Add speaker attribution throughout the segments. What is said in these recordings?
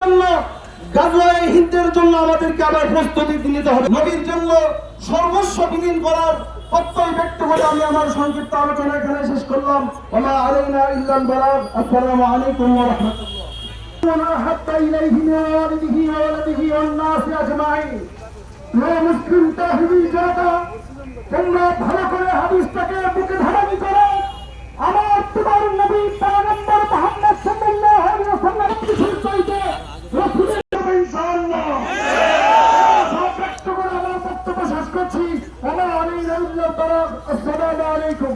Speaker 1: গাজওয়ায়ে হিন্দের জন্য আমাদেরকে আবার প্রস্তুতি নিতে হবে। নবীর জন্য সর্বস্ব বিলীন করার প্রত্যয় ব্যক্ত করে আমি আমার সংক্ষিপ্ত আলোচনা এখানে শেষ করলাম। ওমা আলাইনা ইল্লাল বালাগ। আসসালামু আলাইকুম ওয়া রাহমাতুল্লাহ। হাত্তা ইলাইহি মিন ওয়ালিদিহি ওয়া ওয়ালাদিহি ওয়ান নাসি আজমাইন। হে মুসলিম তাওহীদি জনতা, তোমরা ভালো করে হাদিসটাকে বুকে ধারণ করো। আমার তোমার নবী পয়গম্বর মুহাম্মদ সাল্লাল্লাহু আলাইহি ওয়াসাল্লাম কিছুর চাইতে রাসূলের ইনশাআল্লাহ সব ব্যক্ত করে আমার বক্তব্য শেষ করছি। ওমা আলাইনা ইল্লাল বালাগ। আসসালামু আলাইকুম।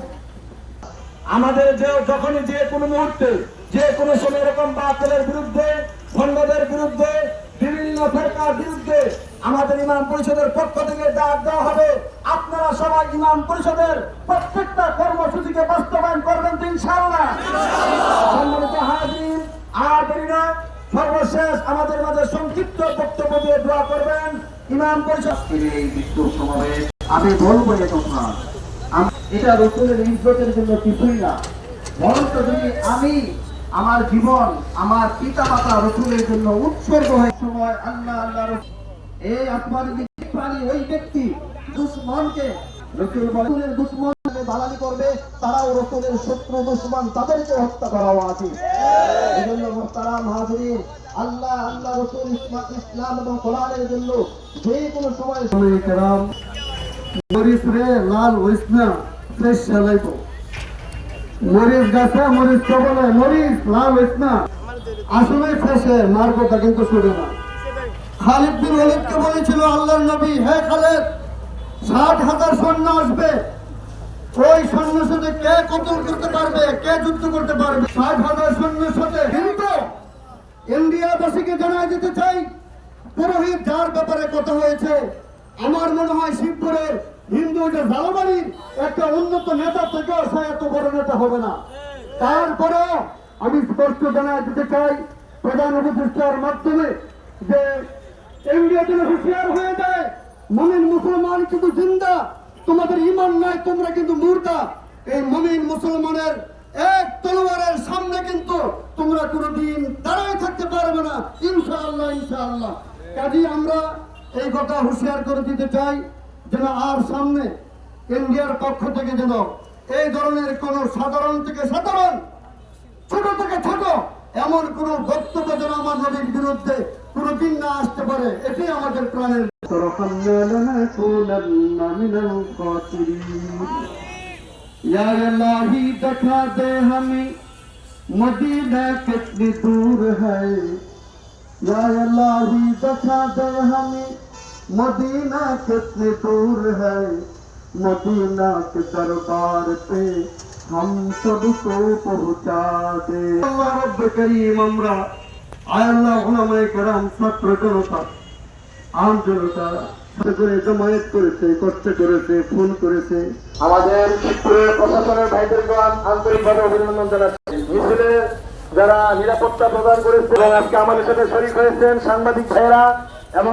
Speaker 1: আমাদের যখনই যে কোনো মুহূর্তে যে কোনো সময় এরকম বাতিলের বিরুদ্ধে, ভণ্ডদের বিরুদ্ধে, বিভিন্ন ফেরকার বিরুদ্ধে আমাদের ইমাম পরিষদের পক্ষ থেকে ডাক দেওয়া হবে। আপনারা সবাই ইমাম পরিষদের প্রত্যেকটা কর্মসূচিকে বাস্তবায়ন করবেন তো ইনশাআল্লাহ। সম্মানিত হাজিরিন, আর দেরি না, সর্বশেষ আমাদের মাঝে সংক্ষিপ্ত বক্তব্য দিয়ে দোয়া করবেন ইমাম পরিষদ।
Speaker 2: এই বিক্ষোভ সমাবেশ আমি বলবো এ কথা, এটা রসুলের ইজ্জতের জন্য কিছুই না, বরঞ্চ যদি আমি আমার জীবন আমার পিতা মাতা রসুলের জন্য উৎসর্গ হয়ে সময় আল্লাহ আল্লাহ এই আসমানি প্রাণী ওই ব্যক্তি দুশ্মনকে রসুল বলেন দুশ্মন দালালি করবে, তারাও রসুলের শত্রু দুশ্মন, তাদেরকে হত্যা করাও আছে। এই জন্য মুহতারাম হাজিরিন, আল্লাহ আল্লাহ রসুল ইসলাম এবং কোরআনের জন্য যে কোনো সময় কেরাম মরিচ রে লাল হইস না, ফ্রেশ চালাইব। মরিচ গাছে মরিচ বলে মরিচ লাল হইস না, আসলে ফ্রেশে মার কথা কিন্তু শুনে না। খালিদ বিন ওয়ালিদকে বলেছিল আল্লাহর নবী, হে খালিদ, ৬০,০০০ সৈন্য আসবে, ওই সৈন্যের সাথে কে কতল করতে পারবে, কে যুদ্ধ করতে পারবে? ৬০,০০০ সৈন্যের সাথে। কিন্তু ইন্ডিয়াবাসীকে জানাই দিতে চাই, পুরোহিত যার ব্যাপারে কথা হয়েছে, আমার মনে হয় শিবপুরের হিন্দু যে জালবাড়ির একটা উন্নত নেতা থেকে সে এত বড় নেতা হবে না। তারপরেও আমি স্পষ্ট জানাই দিতে চাই প্রধান উপদেষ্টার মাধ্যমে যে ইন্ডিয়া যেন হুঁশিয়ার হয়ে যায়, মুমিন মুসলমান কিন্তু জিন্দা, তোমাদের ঈমান নাই, তোমরা কিন্তু মুর্দা। এই মুমিন মুসলমানের এক তলোয়ারের সামনে কিন্তু তোমরা কোনোদিন দাঁড়ায় থাকতে পারবে না, ইনশাআল্লাহ ইনশাআল্লাহ। কাজেই আমরা এই কথা হুঁশিয়ার করে দিতে চাই যেন আর সামনে ইন্ডিয়ার পক্ষ থেকে যেন এই ধরনের কোন সাধারণ থেকে সাধারণ, ছোট থেকে ছোট এমন কোন বক্তব্য যেন আমার নবীর বিরুদ্ধে কোনদিন না আসতে পারে, এটাই আমাদের প্রাণের। या इलाही दिखा दे हमें मदीना कितनी दूर है, या इलाही दिखा दे हमें मदीना कितनी दूर है, मदीना के दरबार पे हम सबको पहुंचा दे। अल्लाह रब्ब करीम আমরা আয় আল্লাহ উলামায়ে কেরাম ছাত্র জনতা আম জনতা করে জমায়েত করেছে, কষ্ট করেছে, ফোন করেছে। আমাদের শিবপুরের প্রশাসনের ভাইদেরকে আন্তরিকভাবে অভিনন্দন জানাচ্ছি। মিছিলে যারা নিরাপত্তা প্রদান করেছে এবং আজকে আমাদের সাথে শরীক হয়েছেন সাংবাদিক ভাইয়েরা এবং